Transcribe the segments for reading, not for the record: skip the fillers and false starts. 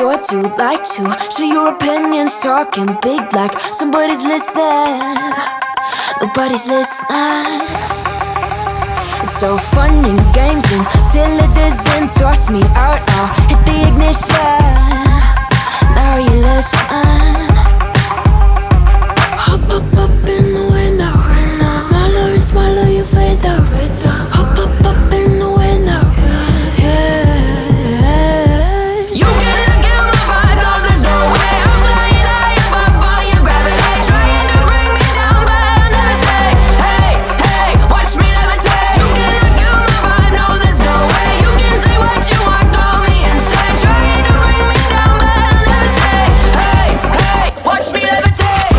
sure do like to share your opinions, talking big like somebody's listening. Nobody's listening. It's so fun and games until it doesn't. Toss me out, I'll hit the ignition. Now you're listening. Hop up in the window. Smaller and smaller you fade out. Hop up in the window. You cannot get my vibe, no there's no way. I'm flying high above all your gravity, trying to bring me down but I'll never stay. Hey, hey, watch me levitate. You cannot get my vibe, no there's no way. You can say what you want, call me insane, trying to bring me down but I'll never stay. Hey, hey, watch me levitate.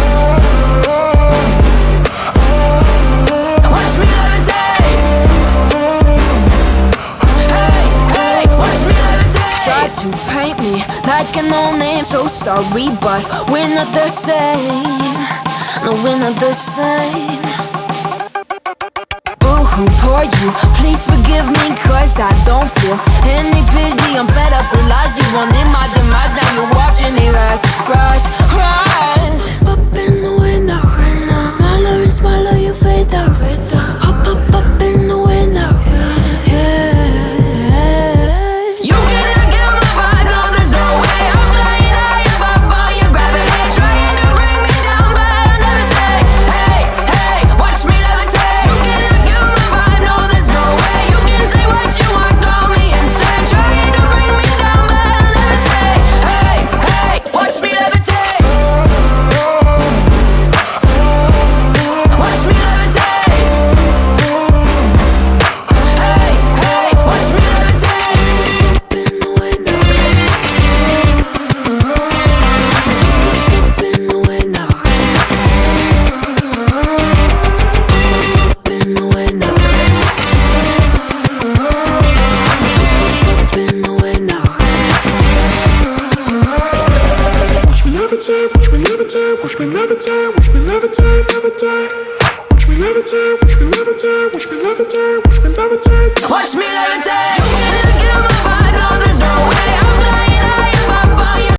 Watch me levitate. Hey, hey, watch me levitate. Try to paint me like a no-name, so sorry, but we're not the same. No, we're not the same. Boo-hoo, poor you, please forgive me, cause I don't feel any pity. I'm fed up with lies, you wanted my demise. Now you're watching me rise, rise, rise. Up in the window. Smaller and smaller you fade out. Hop up in the window. You cannot get my vibe, no there's no way. I'm flying high above all your gravity, trying to bring me down but I'll never stay. Hey, hey, watch me levitate. You cannot get my vibe, no there's no way. You can say what you want, call me insane, trying to bring me down but I'll never stay. Hey, hey, watch me levitate. Watch me levitate. Hey, hey, watch me levitate. Up in the window. Up in the window. Up in the window. Up in the window. Watch me levitate, watch me levitate, watch me levitate, watch me levitate, levitate. Watch me levitate, watch me levitate, watch me levitate, watch me levitate. Watch me levitate.